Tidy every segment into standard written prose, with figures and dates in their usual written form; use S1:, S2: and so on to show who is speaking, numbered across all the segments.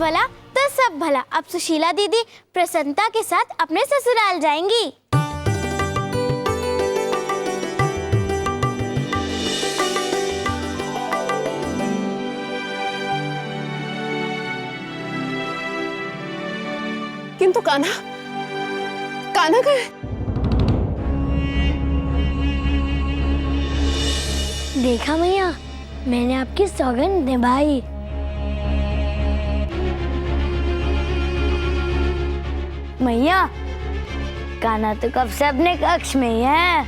S1: भला तो सब भला। अब सुशीला दीदी प्रसन्नता के साथ अपने ससुराल जाएंगी।
S2: किंतु कान्हा, कान्हा गए?
S1: देखा मैया, मैंने आपकी सौगंध निभाई। मैया, कान्हा तो कब से अपने कक्ष में ही है।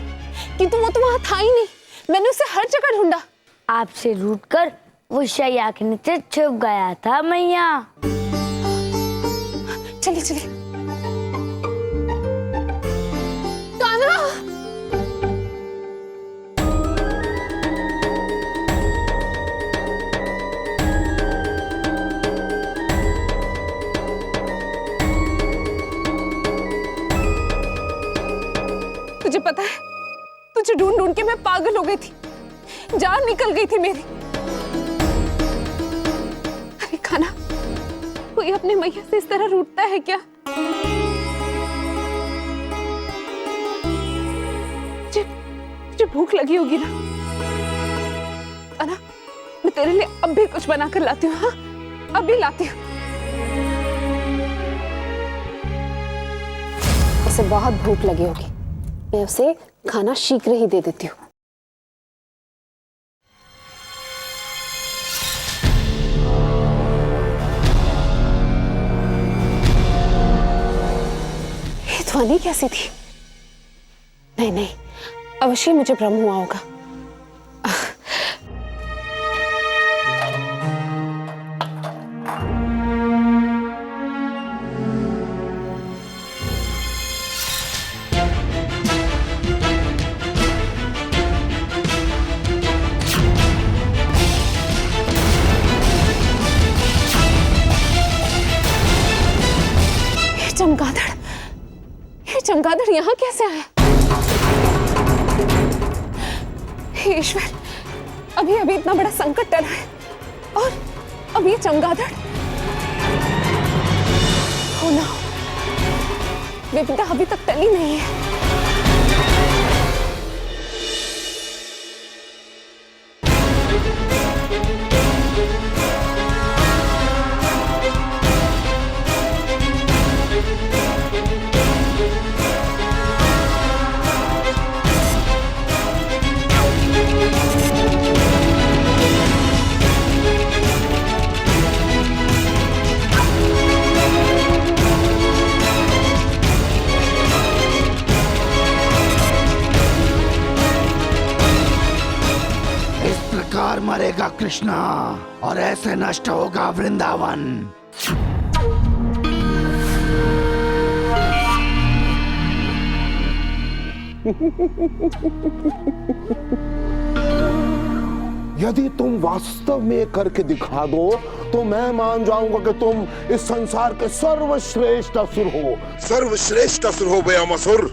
S2: किंतु वो तो वहां था ही नहीं, मैंने उसे हर जगह ढूंढा।
S1: आपसे रूठकर वो शैया के नीचे छुप गया था मैया।
S2: चलिए चलिए। कान्हा, तुझे पता है, तुझे ढूंढ ढूंढ के मैं पागल हो गई थी, जान निकल गई थी मेरी। अरे कान्हा, कोई अपने मैया से इस तरह रूठता है क्या? मुझे भूख लगी होगी ना। कान्हा, मैं तेरे लिए अब भी कुछ बनाकर लाती हूँ। हाँ, अभी लाती हूँ। उसे बहुत भूख लगी होगी, मैं उसे खाना शीघ्र ही दे देती हूँ। ये ध्वनि कैसी थी? नहीं नहीं, अवश्य मुझे भ्रम हुआ होगा। ये चमगादड़ यहाँ कैसे आया? हे ईश्वर, अभी अभी इतना बड़ा संकट टला है और अब ये चमगादड़। हो ना, विपदा अभी तक टली नहीं है।
S3: मरेगा कृष्णा और ऐसे नष्ट होगा वृंदावन।
S4: यदि तुम वास्तव में करके दिखा दो तो मैं मान जाऊंगा कि तुम इस संसार के सर्वश्रेष्ठ असुर हो।
S5: सर्वश्रेष्ठ असुर हो व्योमासुर।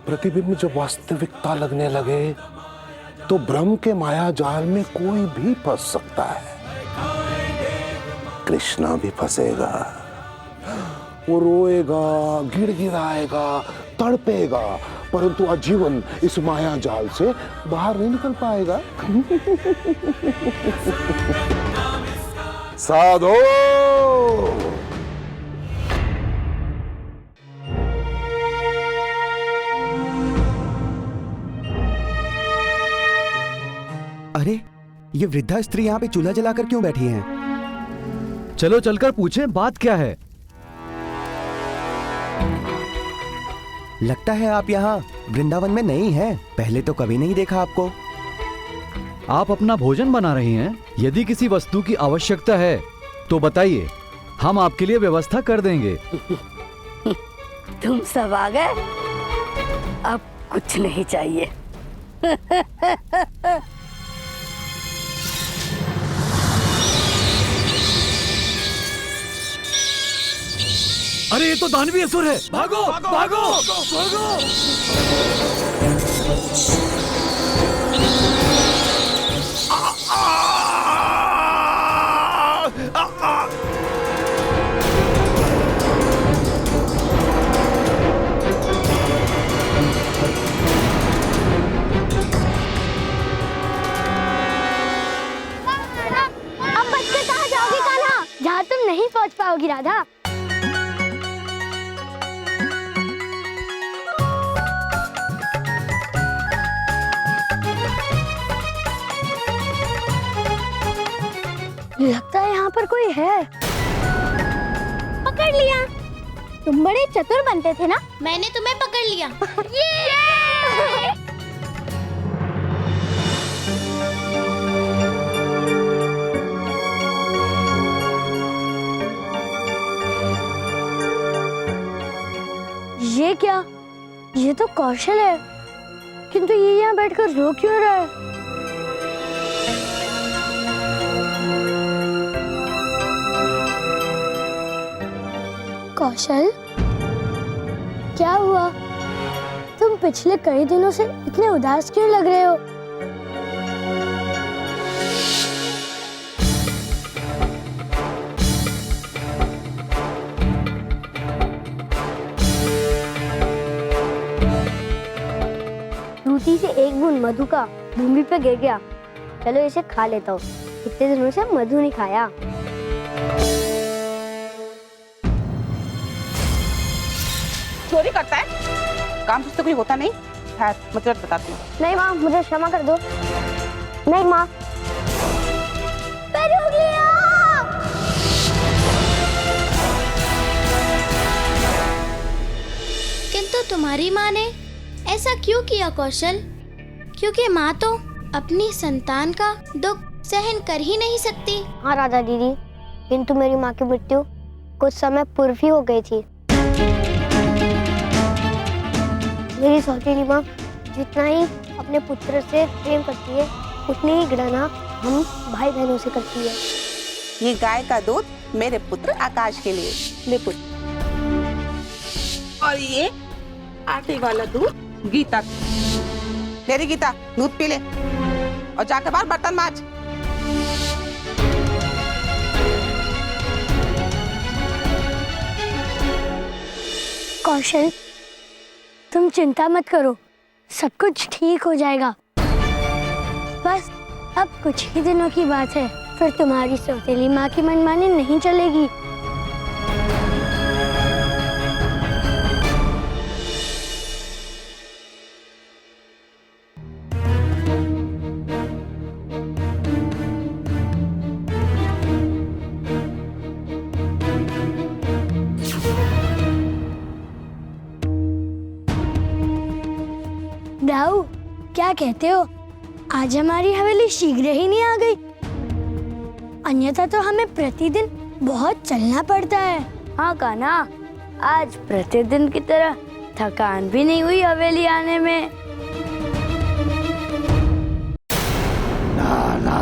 S4: प्रतिबिंब जब वास्तविकता लगने लगे तो भ्रम के माया जाल में कोई भी फंस सकता है। कृष्णा भी फंसेगा, वो रोएगा, गिड़गिड़ाएगा, तड़पेगा, परंतु आजीवन इस माया जाल से बाहर नहीं निकल पाएगा। साधो,
S6: अरे, ये वृद्धा स्त्री यहाँ पे चूल्हा जलाकर क्यों बैठी हैं?
S7: चलो चलकर पूछें बात क्या है।
S6: लगता है आप यहाँ वृंदावन में नई हैं, पहले तो कभी नहीं देखा आपको।
S7: आप अपना भोजन बना रही हैं? यदि किसी वस्तु की आवश्यकता है तो बताइए, हम आपके लिए व्यवस्था कर देंगे।
S1: तुम सब आ गए, अब कुछ नहीं चाहिए।
S7: अरे ये तो दानवी असुर है, भागो भागो भागो।
S1: अब बच के कहाँ जाओगी कान्हा? जहाँ तुम नहीं पहुँच पाओगी राधा। लगता है यहाँ पर कोई है। पकड़ लिया। तुम बड़े चतुर बनते थे ना।
S8: मैंने तुम्हें पकड़ लिया।
S1: ये क्या? ये तो कौशल है, किंतु ये यहाँ बैठकर रो क्यों रहा है? कौशल, क्या हुआ? तुम पिछले कई दिनों से इतने उदास क्यों लग रहे हो? दूती से एक बूंद मधु का भूमि पे गिर गया। चलो इसे खा लेता हूँ, इतने दिनों से मधु नहीं खाया।
S2: चोरी करता है, काम से कोई होता नहीं। खैर मतलब बताती हूँ।
S1: नहीं माँ, मुझे क्षमा कर दो। नहीं माँ, मैं रुक गया।
S8: किंतु तुम्हारी माँ ने ऐसा क्यों किया कौशल? क्योंकि माँ तो अपनी संतान का दुख सहन कर ही नहीं सकती।
S1: हाँ राधा दीदी, किंतु मेरी माँ की मृत्यु कुछ समय पूर्व ही हो गई थी। मेरी सौतेली माँ जितना ही अपने पुत्र से प्रेम करती है, उतनी ही घृणा हम भाई बहनों से करती है।
S2: ये गाय का दूध मेरे पुत्र आकाश के लिए, ले पुत्र। और ये आटे वाला दूध गीता। ले रे गीता, दूध पी ले और जाकर बाहर बर्तन मांज।
S1: कौशल, तुम चिंता मत करो, सब कुछ ठीक हो जाएगा। बस अब कुछ ही दिनों की बात है, फिर तुम्हारी सौतेली माँ की मनमानी नहीं चलेगी। दाऊ, क्या कहते हो? आज हमारी हवेली शीघ्र ही नहीं आ गई, अन्यथा तो हमें प्रतिदिन बहुत चलना पड़ता है। हाँ कान्हा, आज प्रतिदिन की तरह थकान भी नहीं हुई हवेली आने में।
S3: ना ना,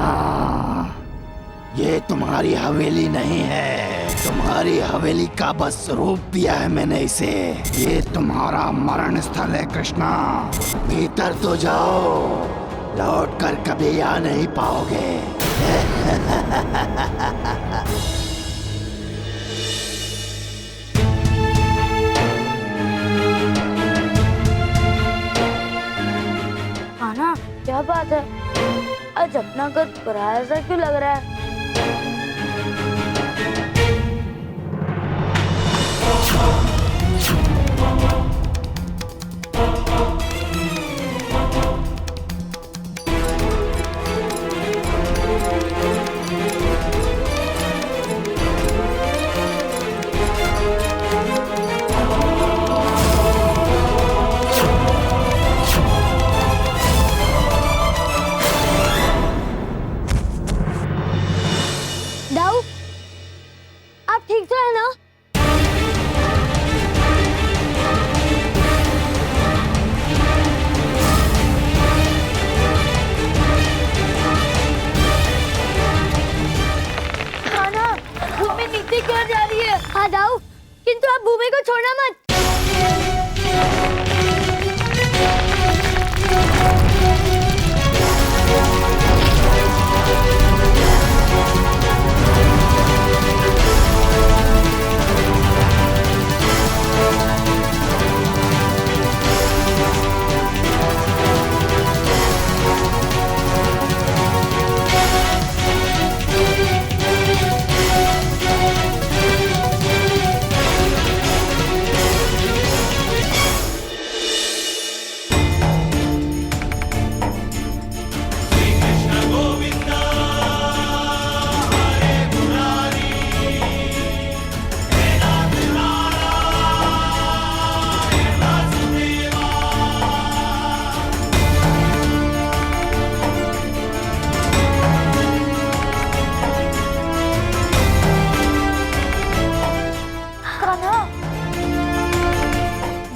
S3: ये तुम्हारी हवेली नहीं है। तुम्हारी हवेली का बस रूप दिया है मैंने इसे। ये तुम्हारा मरण स्थल है कृष्णा। भीतर तो जाओ, लौट कर कभी आ नहीं पाओगे।
S1: कान्हा, क्या बात है? आज अपना घर पराया सा क्यों लग रहा है?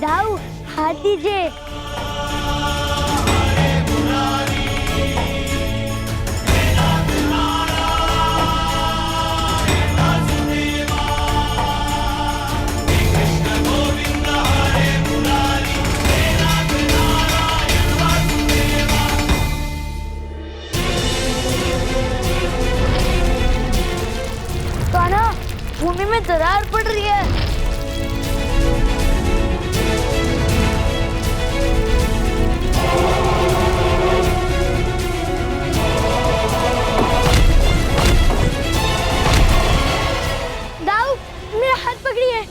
S1: दाऊ हाथ दीजिए। कान्हा, भूमि में दरार पड़ रही है। दाऊ, मेरा हाथ पकड़िए।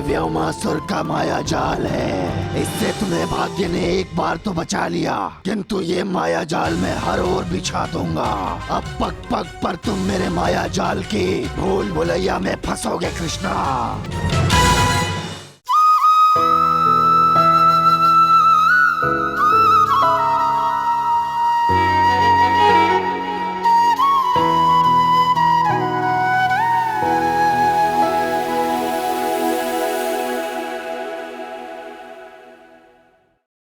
S3: व्योमासुर का माया जाल है। इससे तुम्हें भाग्य ने एक बार तो बचा लिया, किंतु ये माया जाल मैं हर ओर बिछा दूंगा। अब पग पग पर तुम मेरे माया जाल की भूल भुलैया में फंसोगे कृष्णा।